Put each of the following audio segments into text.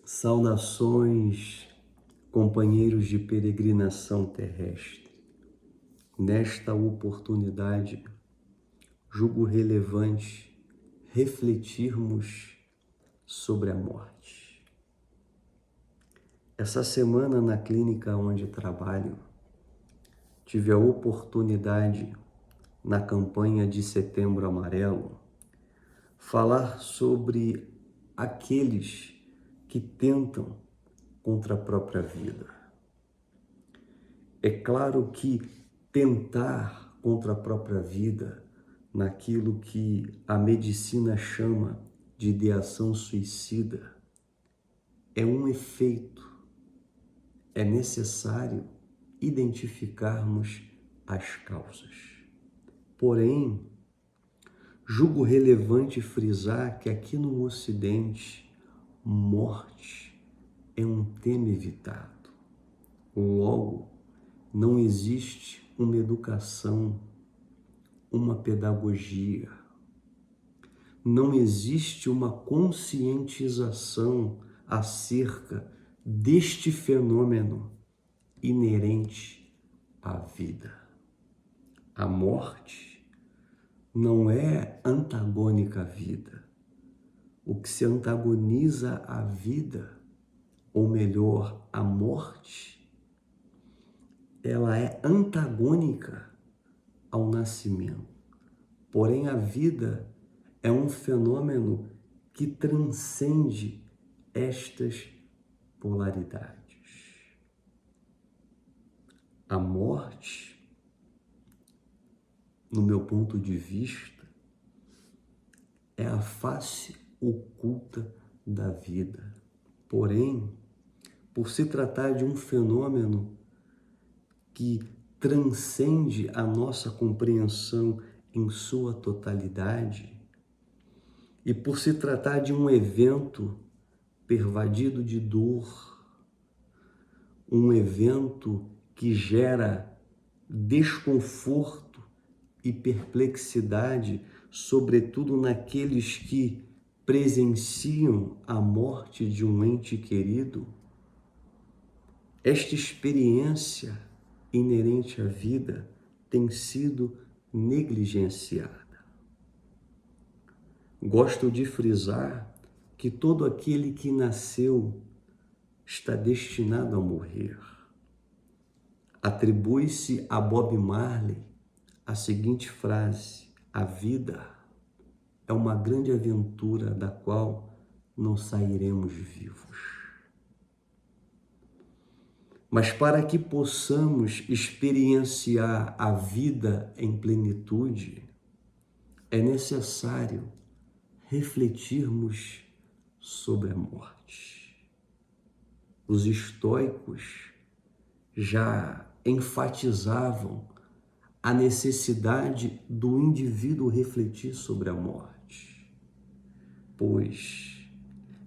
Saudações, companheiros de peregrinação terrestre. Nesta oportunidade, julgo relevante refletirmos sobre a morte. Essa semana, na clínica onde trabalho, tive a oportunidade, na campanha de Setembro Amarelo, falar sobre aqueles que tentam contra a própria vida. É claro que tentar contra a própria vida, naquilo que a medicina chama de ideação suicida, é um efeito. É necessário identificarmos as causas. Porém, julgo relevante frisar que aqui no Ocidente, morte é um tema evitado. Logo, não existe uma educação, uma pedagogia. Não existe uma conscientização acerca deste fenômeno inerente à vida. A morte não é antagônica à vida. O que se antagoniza à vida, ou melhor, a morte, ela é antagônica ao nascimento. Porém, a vida é um fenômeno que transcende estas polaridades. A morte, no meu ponto de vista, é a face oculta da vida. Porém, por se tratar de um fenômeno que transcende a nossa compreensão em sua totalidade, e por se tratar de um evento pervadido de dor, um evento que gera desconforto e perplexidade, sobretudo naqueles que presenciam a morte de um ente querido, esta experiência inerente à vida tem sido negligenciada. Gosto de frisar que todo aquele que nasceu está destinado a morrer. Atribui-se a Bob Marley a seguinte frase: a vida é uma grande aventura da qual não sairemos vivos. Mas para que possamos experienciar a vida em plenitude, é necessário refletirmos sobre a morte. Os estoicos já enfatizavam a necessidade do indivíduo refletir sobre a morte, pois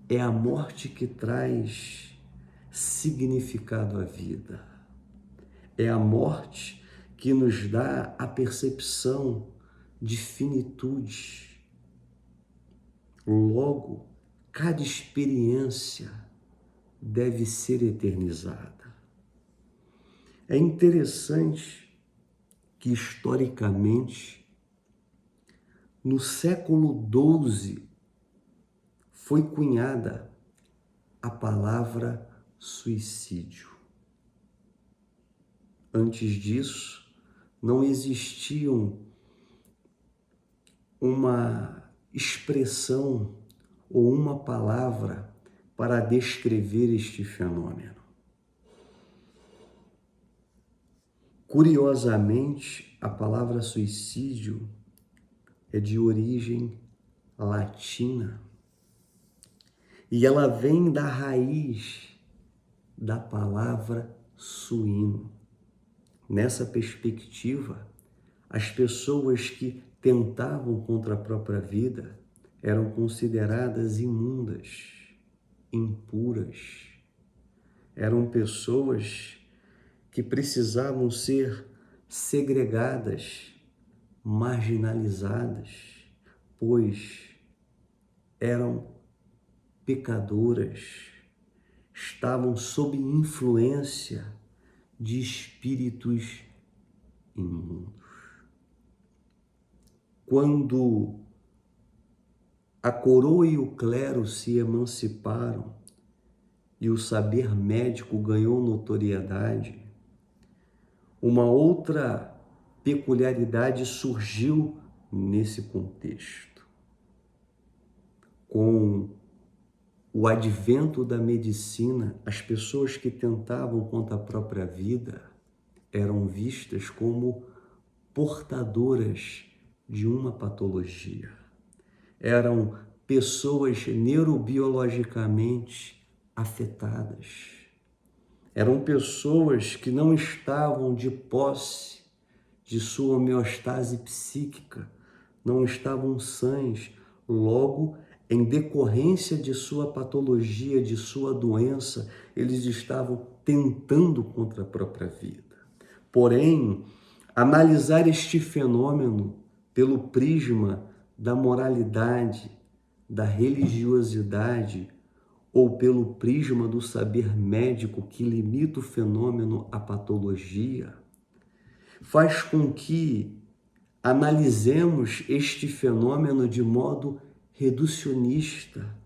é a morte que traz significado à vida. É a morte que nos dá a percepção de finitude. Logo, cada experiência deve ser eternizada. É interessante que, historicamente, no século XII, foi cunhada a palavra suicídio. Antes disso, não existiam uma expressão ou uma palavra para descrever este fenômeno. Curiosamente, a palavra suicídio é de origem latina e ela vem da raiz da palavra suino. Nessa perspectiva, as pessoas que tentavam contra a própria vida eram consideradas imundas, impuras. Eram pessoas que precisavam ser segregadas, marginalizadas, pois eram pecadoras, estavam sob influência de espíritos imundos. Quando a coroa e o clero se emanciparam e o saber médico ganhou notoriedade, uma outra peculiaridade surgiu nesse contexto. Com o advento da medicina, as pessoas que tentavam contra a própria vida eram vistas como portadoras de uma patologia. Eram pessoas neurobiologicamente afetadas. Eram pessoas que não estavam de posse de sua homeostase psíquica, não estavam sãs, logo, em decorrência de sua patologia, de sua doença, eles estavam tentando contra a própria vida. Porém, analisar este fenômeno pelo prisma da moralidade, da religiosidade, ou pelo prisma do saber médico que limita o fenômeno à patologia, faz com que analisemos este fenômeno de modo reducionista,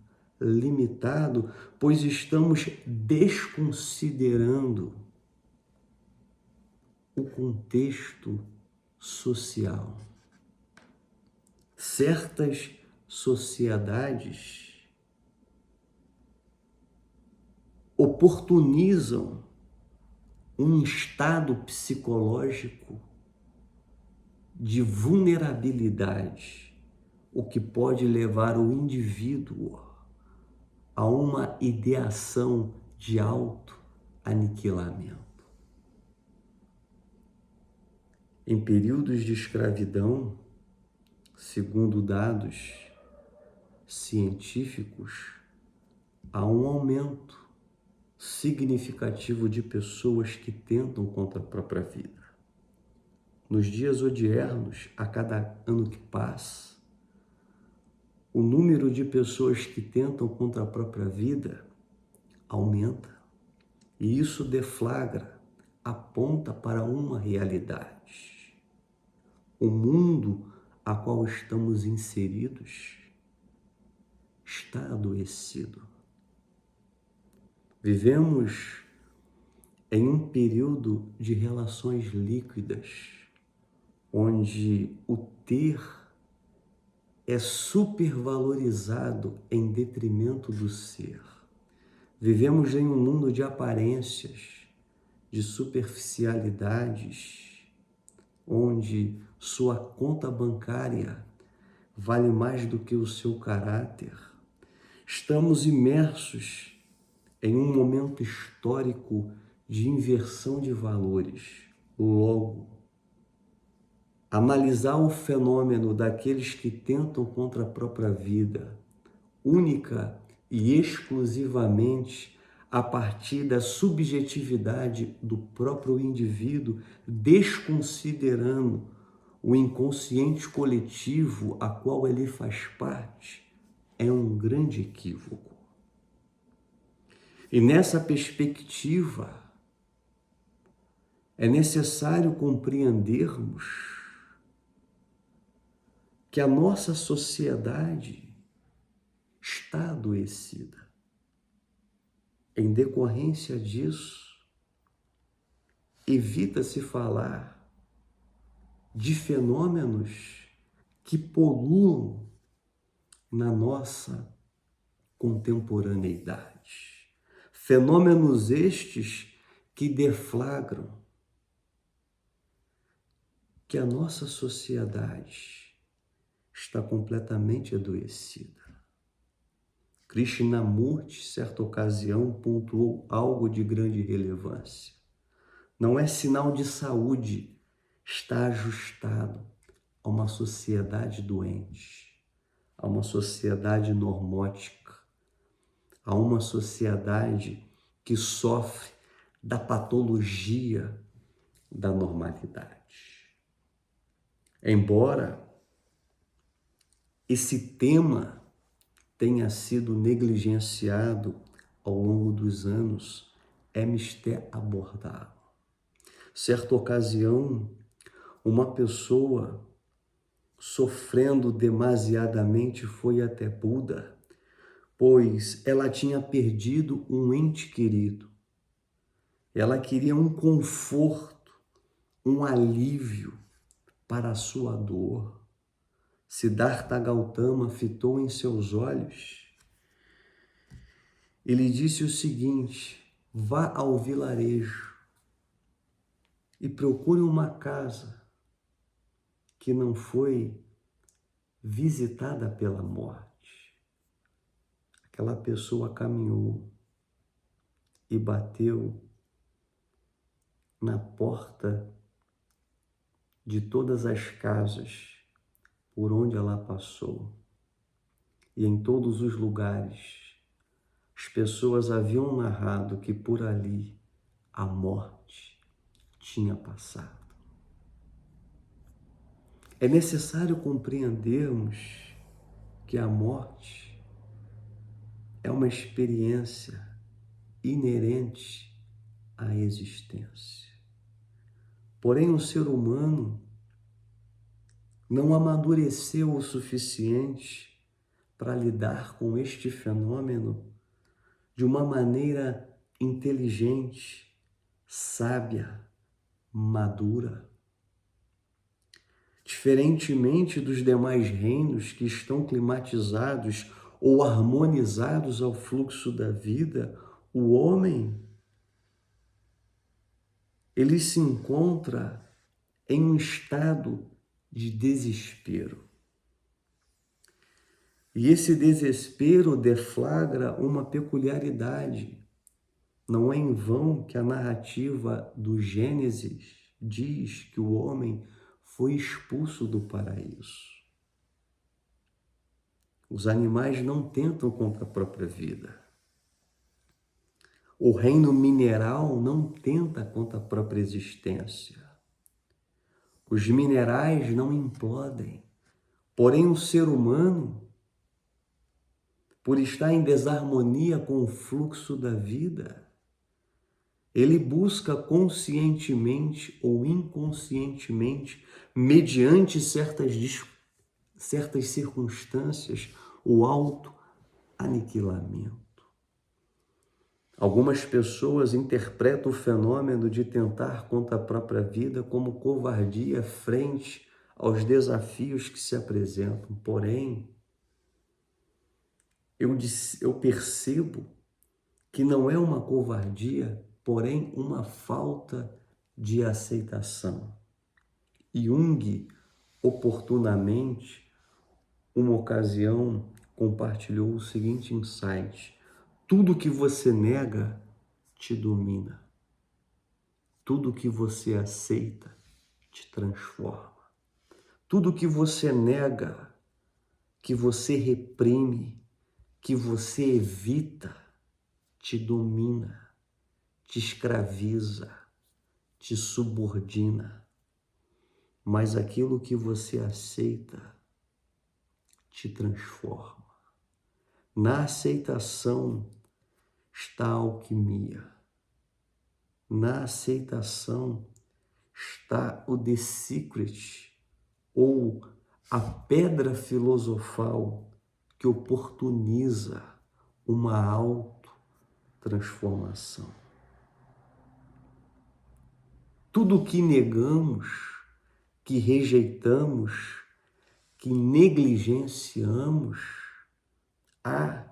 limitado, pois estamos desconsiderando o contexto social. Certas sociedades oportunizam um estado psicológico de vulnerabilidade, o que pode levar o indivíduo a uma ideação de auto-aniquilamento. Em períodos de escravidão, segundo dados científicos, há um aumento significativo de pessoas que tentam contra a própria vida. Nos dias odiernos, a cada ano que passa, o número de pessoas que tentam contra a própria vida aumenta. E isso deflagra, aponta para uma realidade. O mundo a qual estamos inseridos está adoecido. Vivemos em um período de relações líquidas, onde o ter é supervalorizado em detrimento do ser. Vivemos em um mundo de aparências, de superficialidades, onde sua conta bancária vale mais do que o seu caráter. Estamos imersos em um momento histórico de inversão de valores. Logo, analisar o fenômeno daqueles que tentam contra a própria vida, única e exclusivamente a partir da subjetividade do próprio indivíduo, desconsiderando o inconsciente coletivo a qual ele faz parte, é um grande equívoco. E nessa perspectiva, é necessário compreendermos que a nossa sociedade está adoecida. Em decorrência disso, evita-se falar de fenômenos que poluam na nossa contemporaneidade. Fenômenos estes que deflagram que a nossa sociedade está completamente adoecida. Krishnamurti, certa ocasião, pontuou algo de grande relevância. Não é sinal de saúde estar ajustado a uma sociedade doente, a uma sociedade normótica, a uma sociedade que sofre da patologia da normalidade. Embora esse tema tenha sido negligenciado ao longo dos anos, é mister abordado. Certa ocasião, uma pessoa sofrendo demasiadamente foi até Buda, pois ela tinha perdido um ente querido. Ela queria um conforto, um alívio para a sua dor. Siddhartha Gautama fitou em seus olhos. Ele disse o seguinte: vá ao vilarejo e procure uma casa que não foi visitada pela morte. Aquela pessoa caminhou e bateu na porta de todas as casas por onde ela passou. E em todos os lugares, as pessoas haviam narrado que por ali a morte tinha passado. É necessário compreendermos que a morte é uma experiência inerente à existência. Porém, o ser humano não amadureceu o suficiente para lidar com este fenômeno de uma maneira inteligente, sábia, madura. Diferentemente dos demais reinos que estão climatizados ou harmonizados ao fluxo da vida, o homem, ele se encontra em um estado de desespero. E esse desespero deflagra uma peculiaridade. Não é em vão que a narrativa do Gênesis diz que o homem foi expulso do paraíso. Os animais não tentam contra a própria vida. O reino mineral não tenta contra a própria existência. Os minerais não implodem. Porém, o ser humano, por estar em desarmonia com o fluxo da vida, ele busca conscientemente ou inconscientemente, mediante certas circunstâncias, o auto-aniquilamento. Algumas pessoas interpretam o fenômeno de tentar contra a própria vida como covardia frente aos desafios que se apresentam. Porém, eu percebo que não é uma covardia, porém uma falta de aceitação. Jung, oportunamente, uma ocasião, compartilhou o seguinte insight: tudo que você nega te domina. Tudo que você aceita te transforma. Tudo que você nega, que você reprime, que você evita, te domina, te escraviza, te subordina. Mas aquilo que você aceita te transforma. Na aceitação está a alquimia. Na aceitação está o The Secret, ou a pedra filosofal que oportuniza uma autotransformação. Tudo que negamos, que rejeitamos, que negligenciamos, há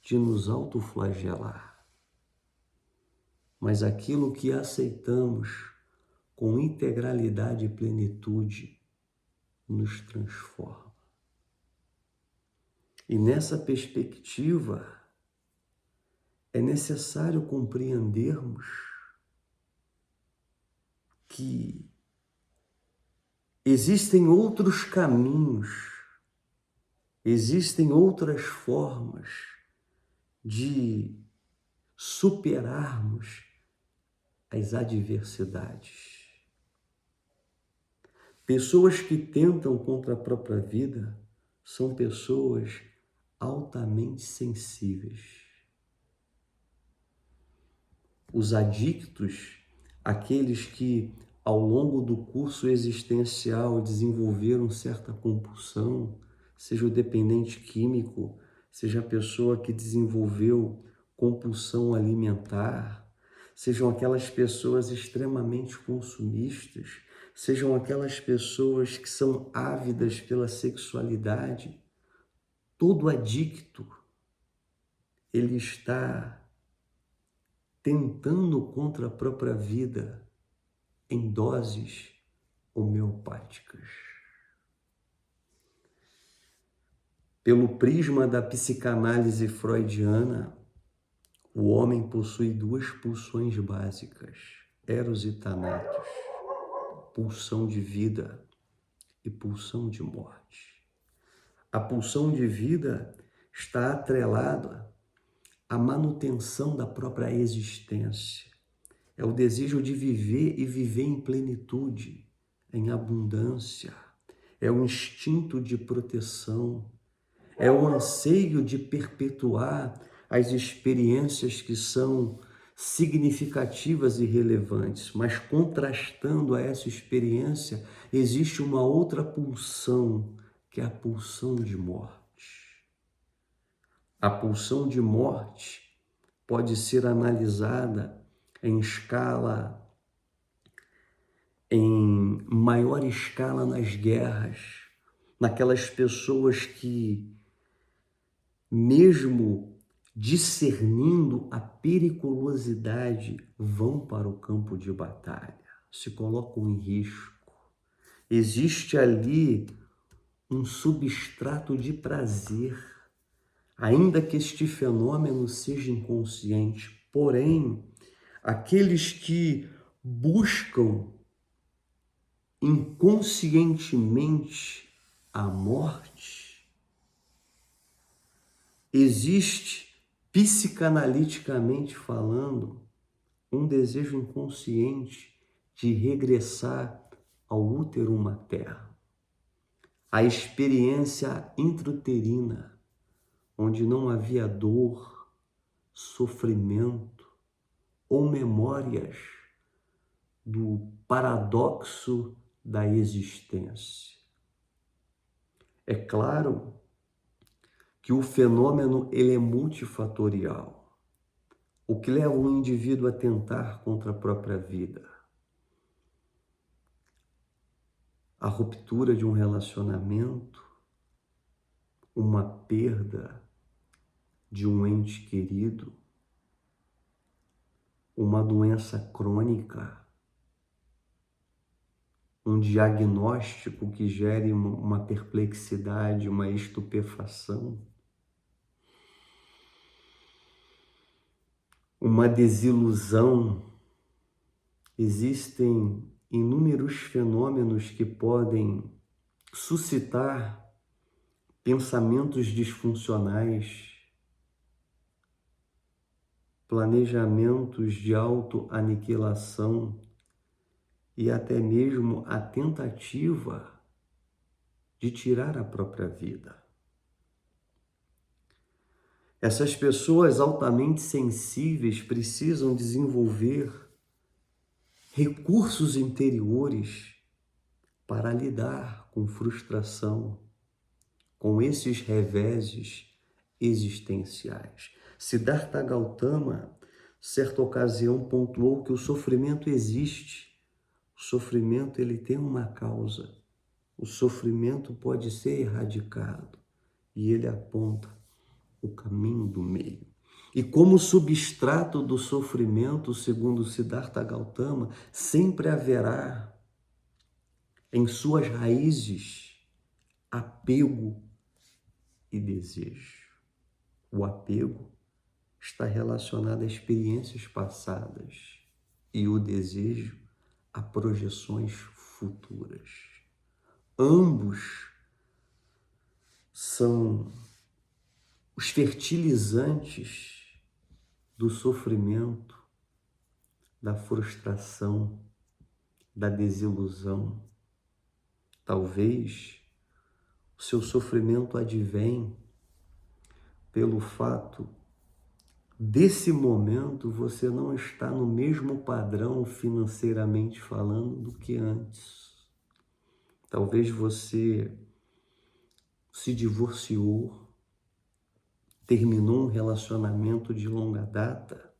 de nos autoflagelar. Mas aquilo que aceitamos com integralidade e plenitude nos transforma. E nessa perspectiva, é necessário compreendermos que existem outros caminhos, existem outras formas de superarmos as adversidades. Pessoas que tentam contra a própria vida são pessoas altamente sensíveis. Os adictos, aqueles que ao longo do curso existencial desenvolveram certa compulsão, seja o dependente químico, seja a pessoa que desenvolveu compulsão alimentar, sejam aquelas pessoas extremamente consumistas, sejam aquelas pessoas que são ávidas pela sexualidade. Todo adicto, ele está tentando contra a própria vida em doses homeopáticas. Pelo prisma da psicanálise freudiana, o homem possui duas pulsões básicas, eros e thanatos, pulsão de vida e pulsão de morte. A pulsão de vida está atrelada à manutenção da própria existência. É o desejo de viver e viver em plenitude, em abundância. É o instinto de proteção. É o anseio de perpetuar as experiências que são significativas e relevantes, mas contrastando a essa experiência, existe uma outra pulsão, que é a pulsão de morte. A pulsão de morte pode ser analisada em maior escala nas guerras, naquelas pessoas que, mesmo discernindo a periculosidade, vão para o campo de batalha, se colocam em risco. Existe ali um substrato de prazer, ainda que este fenômeno seja inconsciente. Porém, aqueles que buscam inconscientemente a morte, existe, psicanaliticamente falando, um desejo inconsciente de regressar ao útero materno, a experiência intrauterina, onde não havia dor, sofrimento ou memórias do paradoxo da existência. É claro que o fenômeno ele é multifatorial, o que leva o indivíduo a tentar contra a própria vida. A ruptura de um relacionamento, uma perda de um ente querido, uma doença crônica, um diagnóstico que gere uma perplexidade, uma estupefação, uma desilusão. Existem inúmeros fenômenos que podem suscitar pensamentos disfuncionais, planejamentos de autoaniquilação e até mesmo a tentativa de tirar a própria vida. Essas pessoas altamente sensíveis precisam desenvolver recursos interiores para lidar com frustração, com esses reveses existenciais. Siddhartha Gautama, certa ocasião, pontuou que o sofrimento existe. O sofrimento ele tem uma causa. O sofrimento pode ser erradicado. E ele aponta o caminho do meio. E como substrato do sofrimento, segundo Siddhartha Gautama, sempre haverá em suas raízes apego e desejo. O apego está relacionado a experiências passadas e o desejo a projeções futuras. Ambos são os fertilizantes do sofrimento, da frustração, da desilusão. Talvez o seu sofrimento advém pelo fato desse momento você não está no mesmo padrão financeiramente falando do que antes. Talvez você se divorciou, terminou um relacionamento de longa data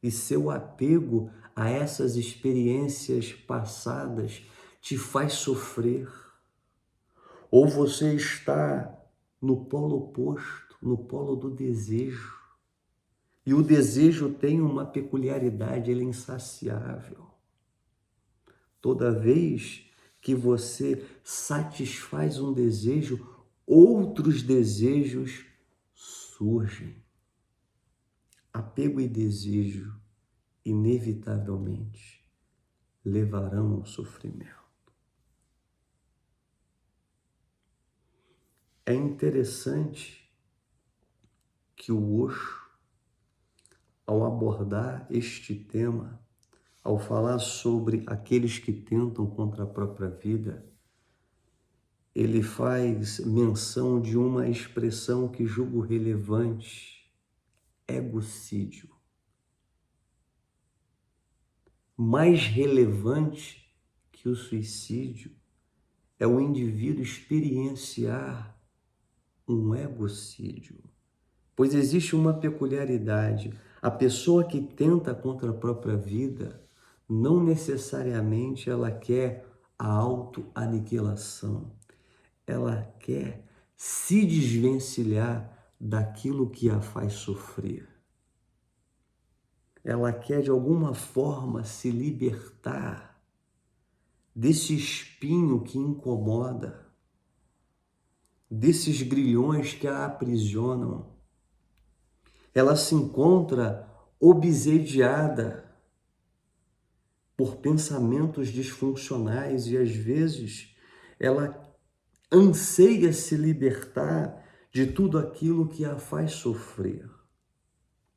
e seu apego a essas experiências passadas te faz sofrer. Ou você está no polo oposto, no polo do desejo. E o desejo tem uma peculiaridade, ele é insaciável. Toda vez que você satisfaz um desejo, outros desejos surgem. Apego e desejo, inevitavelmente, levarão ao sofrimento. É interessante que o Osho, ao abordar este tema, ao falar sobre aqueles que tentam contra a própria vida, ele faz menção de uma expressão que julgo relevante: egocídio. Mais relevante que o suicídio é o indivíduo experienciar um egocídio. Pois existe uma peculiaridade: a pessoa que tenta contra a própria vida, não necessariamente ela quer a autoaniquilação. Ela quer se desvencilhar daquilo que a faz sofrer. Ela quer, de alguma forma, se libertar desse espinho que incomoda, desses grilhões que a aprisionam. Ela se encontra obsediada por pensamentos disfuncionais e, às vezes, ela anseia se libertar de tudo aquilo que a faz sofrer.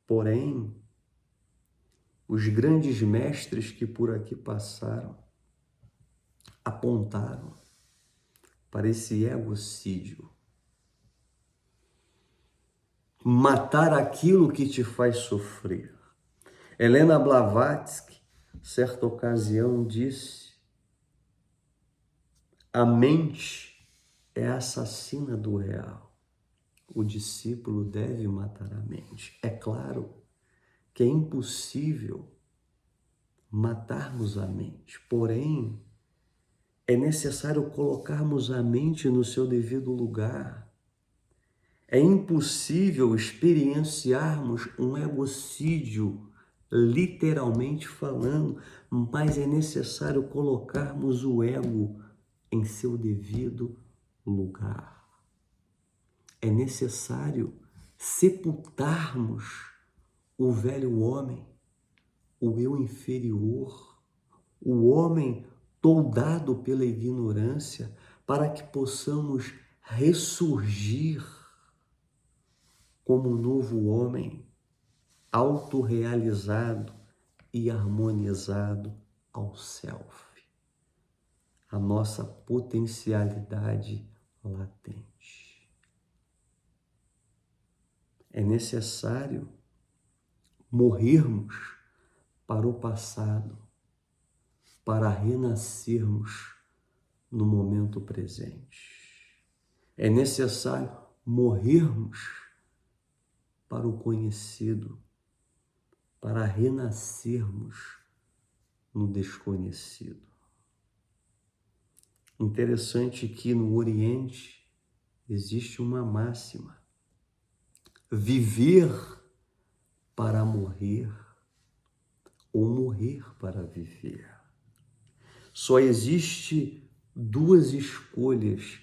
Porém, os grandes mestres que por aqui passaram apontaram para esse egocídio. Matar aquilo que te faz sofrer. Helena Blavatsky, certa ocasião, disse: a mente é assassina do real. O discípulo deve matar a mente. É claro que é impossível matarmos a mente, porém, é necessário colocarmos a mente no seu devido lugar. É impossível experienciarmos um egocídio, literalmente falando, mas é necessário colocarmos o ego em seu devido lugar. É necessário sepultarmos o velho homem, o eu inferior, o homem toldado pela ignorância, para que possamos ressurgir como um novo homem, autorrealizado e harmonizado ao self, a nossa potencialidade latente. É necessário morrermos para o passado, para renascermos no momento presente. É necessário morrermos para o conhecido, para renascermos no desconhecido. Interessante que no Oriente existe uma máxima: viver para morrer ou morrer para viver. Só existe duas escolhas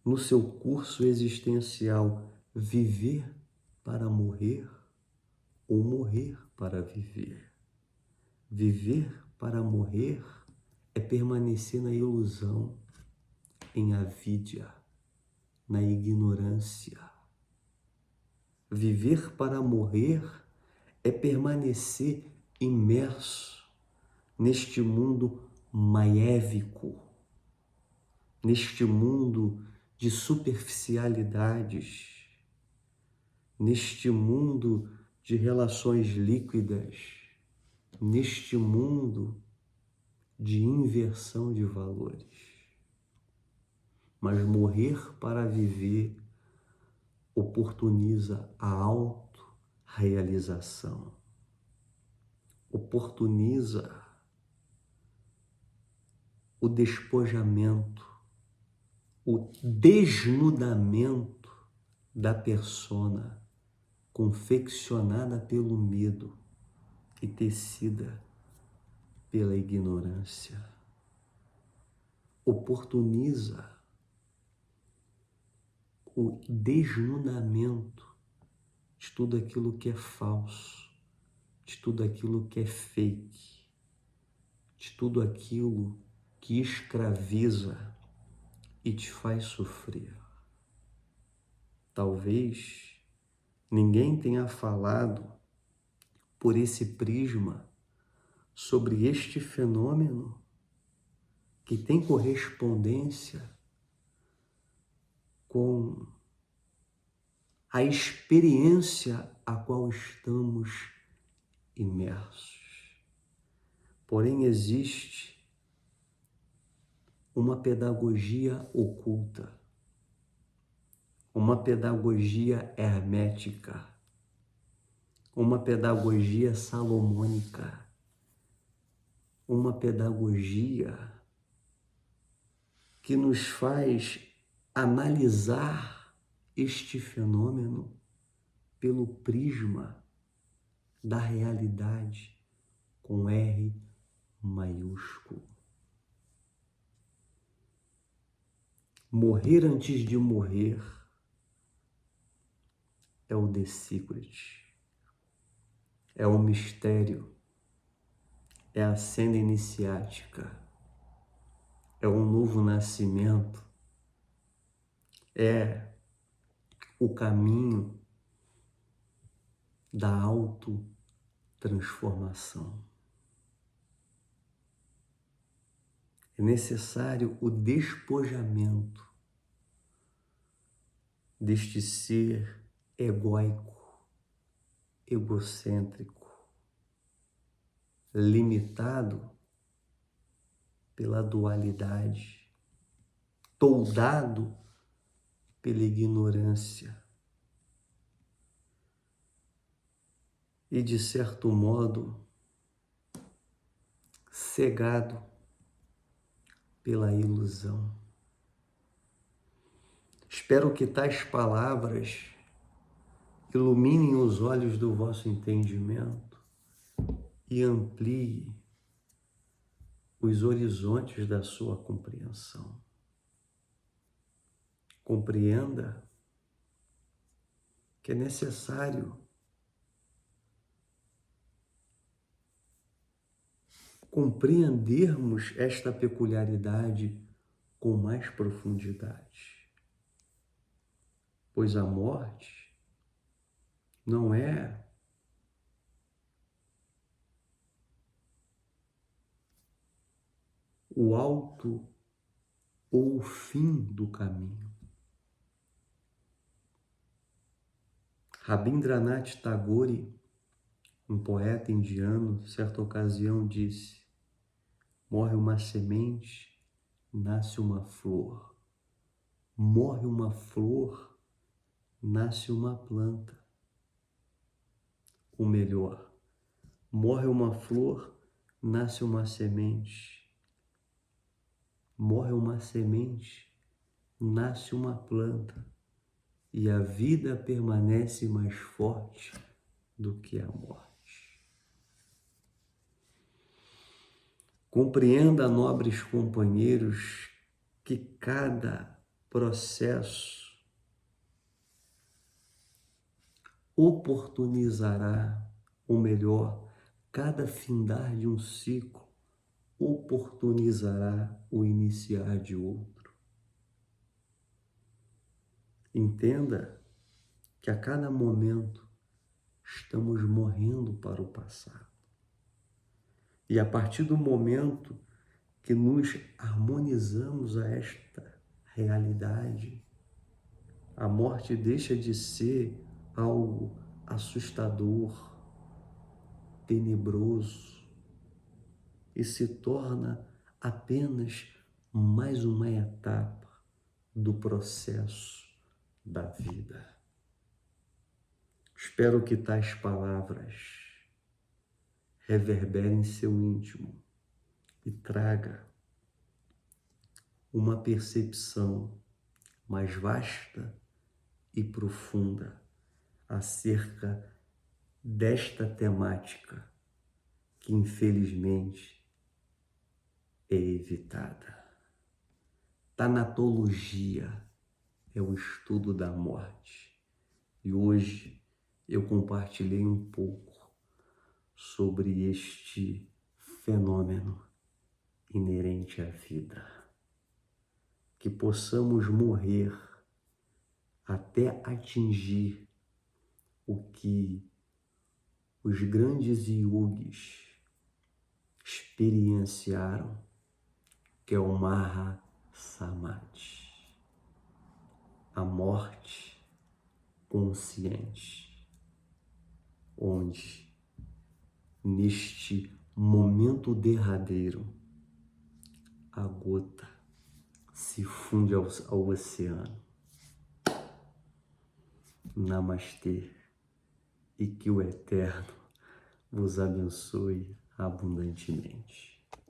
no seu curso existencial: viver para morrer ou morrer para viver. Viver para morrer é permanecer na ilusão, em avidya, na ignorância. Viver para morrer é permanecer imerso neste mundo malévico, neste mundo de superficialidades, neste mundo de relações líquidas neste mundo de inversão de valores. Mas morrer para viver oportuniza a autorrealização, oportuniza o despojamento, o desnudamento da persona confeccionada pelo medo e tecida pela ignorância. Oportuniza o desnudamento de tudo aquilo que é falso, de tudo aquilo que é fake, de tudo aquilo que escraviza e te faz sofrer. Talvez ninguém tenha falado por esse prisma sobre este fenômeno que tem correspondência com a experiência a qual estamos imersos. Porém, existe uma pedagogia oculta, uma pedagogia hermética, uma pedagogia salomônica, uma pedagogia que nos faz analisar este fenômeno pelo prisma da realidade com R maiúsculo. Morrer antes de morrer é o The Secret, é o mistério, é a cena iniciática, é um novo nascimento, é o caminho da autotransformação. É necessário o despojamento deste ser egóico, egocêntrico, limitado pela dualidade, toldado pela ignorância e, de certo modo, cegado pela ilusão. Espero que tais palavras iluminem os olhos do vosso entendimento e amplie os horizontes da sua compreensão. Compreenda que é necessário compreendermos esta peculiaridade com mais profundidade, pois a morte não é o alto ou o fim do caminho. Rabindranath Tagore, um poeta indiano, certa ocasião disse: morre uma semente, nasce uma flor. Morre uma flor, nasce uma planta. Ou melhor, morre uma flor, nasce uma semente. Morre uma semente, nasce uma planta. E a vida permanece mais forte do que a morte. Compreenda, nobres companheiros, que cada processo oportunizará, ou melhor, cada findar de um ciclo oportunizará o iniciar de outro. Entenda que a cada momento estamos morrendo para o passado. E a partir do momento que nos harmonizamos a esta realidade, a morte deixa de ser algo assustador, tenebroso e se torna apenas mais uma etapa do processo da vida. Espero que tais palavras reverberem em seu íntimo e traga uma percepção mais vasta e profunda acerca desta temática que infelizmente é evitada. Tanatologia é o estudo da morte e hoje eu compartilhei um pouco sobre este fenômeno inerente à vida. Que possamos morrer até atingir o que os grandes yogis experienciaram, que é o Maha Samadhi, a morte consciente, onde neste momento derradeiro a gota se funde ao oceano. Namastê e que o Eterno vos abençoe abundantemente.